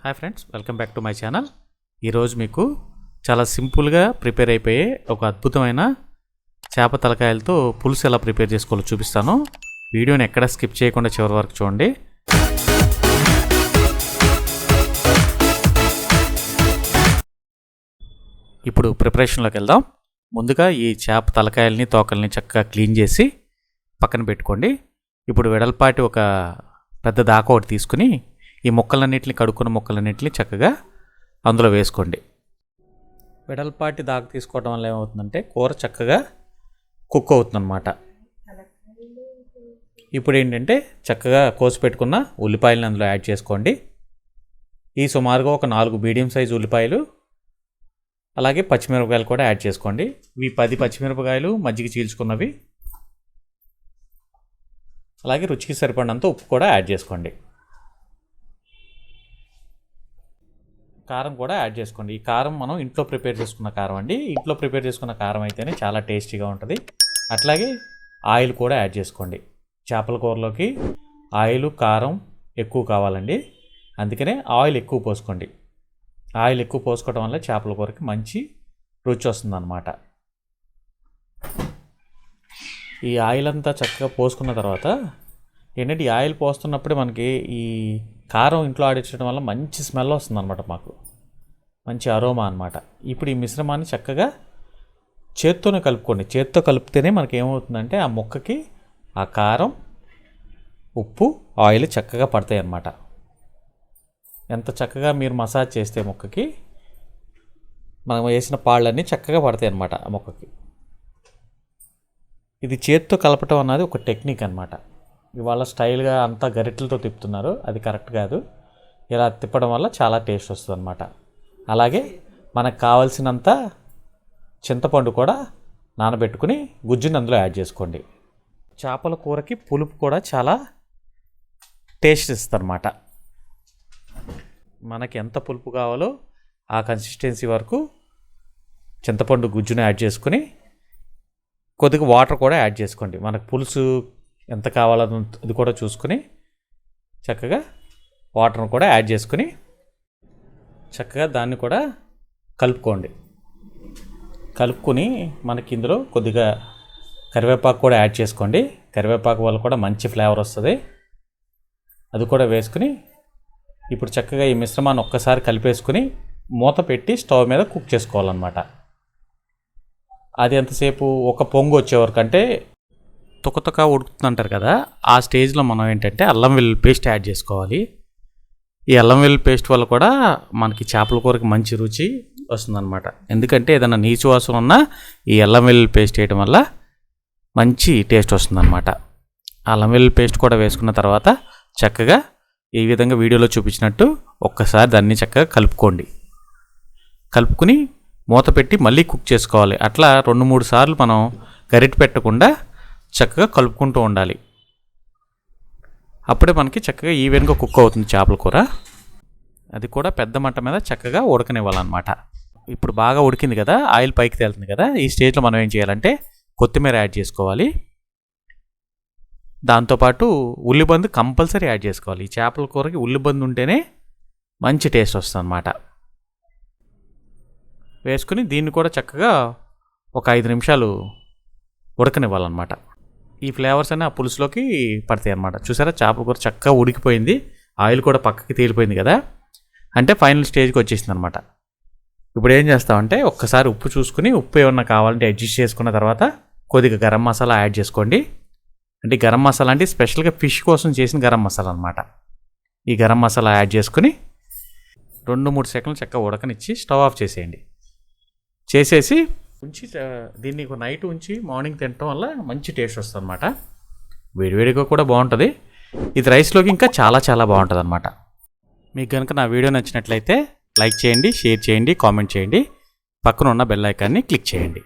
Hi friends, welcome back to my channel. ఈరోజు మీకు చాలా సింపుల్గా ప్రిపేర్ అయిపోయే ఒక అద్భుతమైన చేప తలకాయలతో పులుసు ఎలా ప్రిపేర్ చేసుకోవాలో చూపిస్తాను. వీడియోని ఎక్కడ స్కిప్ చేయకుండా చివరి వరకు చూడండి. ఇప్పుడు ప్రిపరేషన్లోకి వెళ్దాం. ముందుగా ఈ చేప తలకాయల్ని తోకల్ని చక్కగా క్లీన్ చేసి పక్కన పెట్టుకోండి. ఇప్పుడు వెడల్పాటి ఒక పెద్ద దాకా ఒకటి తీసుకుని ఈ ముక్కలన్నింటినీ కడుక్కున్న ముక్కలన్నింటినీ చక్కగా అందులో వేసుకోండి. వెడల్పాటి దాకా తీసుకోవడం వల్ల ఏమవుతుందంటే కూర చక్కగా కుక్ అవుతుందన్నమాట. ఇప్పుడు ఏంటంటే చక్కగా కోసి పెట్టుకున్న ఉల్లిపాయలను అందులో యాడ్ చేసుకోండి. ఈ సుమారుగా ఒక 4 మీడియం సైజు ఉల్లిపాయలు, అలాగే పచ్చిమిరపకాయలు కూడా యాడ్ చేసుకోండి. ఇవి 10 పచ్చిమిరపకాయలు మజ్జిగ చీల్చుకున్నవి, అలాగే రుచికి సరిపడినంత ఉప్పు కూడా యాడ్ చేసుకోండి. కారం కూడా యాడ్ చేసుకోండి. ఈ కారం మనం ఇంట్లో ప్రిపేర్ చేసుకున్న కారం అండి. ఇంట్లో ప్రిపేర్ చేసుకున్న కారం అయితేనే చాలా టేస్టీగా ఉంటుంది. అట్లాగే ఆయిల్ కూడా యాడ్ చేసుకోండి. చేపల కూరలోకి ఆయిల్ కారం ఎక్కువ కావాలండి, అందుకనే ఆయిల్ ఎక్కువ పోసుకోండి. ఆయిల్ ఎక్కువ పోసుకోవడం వల్ల చేపల కూరకి మంచి రుచి వస్తుందన్నమాట. ఈ ఆయిల్ అంతా చక్కగా పోసుకున్న తర్వాత ఏంటంటే ఈ ఆయిల్ పోస్తున్నప్పుడే మనకి ఈ కారం ఇంట్లో ఆడించడం వల్ల మంచి స్మెల్ వస్తుంది అనమాట, మాకు మంచి అరోమా అనమాట. ఇప్పుడు ఈ మిశ్రమాన్ని చక్కగా చేత్తోనే కలుపుకోండి. చేత్తో కలిపితేనే మనకి ఏమవుతుందంటే ఆ ముక్కకి ఆ కారం, ఉప్పు, ఆయిల్ చక్కగా పడతాయి అన్నమాట. ఎంత చక్కగా మీరు మసాజ్ చేస్తే ముక్కకి మనం వేసిన పాళ్ళన్నీ చక్కగా పడతాయి అన్నమాట ఆ ముక్కకి. ఇది చేత్తో కలపటం అన్నది ఒక టెక్నిక్ అన్నమాట. ఇవాళ స్టైల్గా అంతా గరిటెలతో తిప్పుతున్నారు, అది కరెక్ట్ కాదు. ఇలా తిప్పడం వల్ల చాలా టేస్ట్ వస్తుంది అన్నమాట. అలాగే మనకు కావాల్సినంత చింతపండు కూడా నానబెట్టుకుని గుజ్జుని అందులో యాడ్ చేసుకోండి. చేపల కూరకి పులుపు కూడా చాలా టేస్ట్ ఇస్తుంది అన్నమాట. మనకి ఎంత పులుపు కావాలో ఆ కన్సిస్టెన్సీ వరకు చింతపండు గుజ్జుని యాడ్ చేసుకుని కొద్దిగా వాటర్ కూడా యాడ్ చేసుకోండి. మనకు పులుసు ఎంత కావాలో అది కూడా చూసుకుని చక్కగా వాటర్ను కూడా యాడ్ చేసుకుని చక్కగా దాన్ని కూడా కలుపుకోండి. కలుపుకొని మనకి ఇందులో కొద్దిగా కరివేపాకు కూడా యాడ్ చేసుకోండి. కరివేపాకు వల్ల కూడా మంచి ఫ్లేవర్ వస్తుంది. అది కూడా వేసుకుని ఇప్పుడు చక్కగా ఈ మిశ్రమాన్ని ఒక్కసారి కలిపేసుకుని మూత పెట్టి స్టవ్ మీద కుక్ చేసుకోవాలన్నమాట. అది ఎంతసేపు ఒక పొంగు వచ్చేవరకు, అంటే తొక్క ఉడుకుతుందంటారు కదా, ఆ స్టేజ్లో మనం ఏంటంటే అల్లం వెల్లుల్లి పేస్ట్ యాడ్ చేసుకోవాలి. ఈ అల్లం వెల్లుల్లి పేస్ట్ వల్ల కూడా మనకి చేపల కూరకి మంచి రుచి వస్తుందన్నమాట. ఎందుకంటే ఏదైనా నీచు వాసన ఉన్నా ఈ అల్లం వెల్లుల్లి పేస్ట్ వేయడం వల్ల మంచి టేస్ట్ వస్తుందన్నమాట. అల్లం వెల్లుల్లి పేస్ట్ కూడా వేసుకున్న తర్వాత చక్కగా ఈ విధంగా వీడియోలో చూపించినట్టు ఒక్కసారి దాన్ని చక్కగా కలుపుకోండి. కలుపుకుని మూత పెట్టి మళ్ళీ కుక్ చేసుకోవాలి. అట్లా 2-3 సార్లు మనం గరిటె పెట్టకుండా చక్కగా కలుపుకుంటూ ఉండాలి. అప్పుడే మనకి చక్కగా ఈవెన్గా కుక్ అవుతుంది చేపల కూర. అది కూడా పెద్ద మంట మీద చక్కగా ఉడకనివ్వాలన్నమాట. ఇప్పుడు బాగా ఉడికింది కదా, ఆయిల్ పైకి తేలుతుంది కదా, ఈ స్టేజ్లో మనం ఏం చేయాలంటే కొత్తిమీర యాడ్ చేసుకోవాలి. దాంతోపాటు ఉల్లిబందు కంపల్సరీ యాడ్ చేసుకోవాలి. ఈ చేపల కూరకి ఉల్లిబందు ఉంటేనే మంచి టేస్ట్ వస్తుంది అన్నమాట. వేసుకుని దీన్ని కూడా చక్కగా ఒక 5 నిమిషాలు ఉడకనివ్వాలన్నమాట. ఈ ఫ్లేవర్స్ అన్నీ ఆ పులుసులోకి పడతాయి అన్నమాట. చూసారా, చేపల కూర చక్కగా ఉడికిపోయింది, ఆయిల్ కూడా పక్కకి తేలిపోయింది కదా, అంటే ఫైనల్ స్టేజ్కి వచ్చేసింది అనమాట. ఇప్పుడు ఏం చేస్తామంటే ఒక్కసారి ఉప్పు చూసుకుని, ఉప్పు ఏమన్నా కావాలంటే అడ్జస్ట్ చేసుకున్న తర్వాత కొద్దిగా గరం మసాలా యాడ్ చేసుకోండి. అంటే గరం మసాలా అంటే స్పెషల్గా ఫిష్ కోసం చేసిన గరం మసాలా అనమాట. ఈ గరం మసాలా యాడ్ చేసుకుని 2-3 సెకండ్లు చక్కగా ఉడకనిచ్చి స్టవ్ ఆఫ్ చేసేయండి. చేసేసి ఉంచి దీన్ని ఒక నైట్ ఉంచి మార్నింగ్ తినటం వల్ల మంచి టేస్ట్ వస్తుంది అనమాట. వేడివేడిగా కూడా బాగుంటుంది. ఇది రైస్లోకి ఇంకా చాలా చాలా బాగుంటుంది అనమాట. మీకు కనుక నా వీడియో నచ్చినట్లయితే లైక్ చేయండి, షేర్ చేయండి, కామెంట్ చేయండి, పక్కన ఉన్న బెల్ ఐకాన్ని క్లిక్ చేయండి.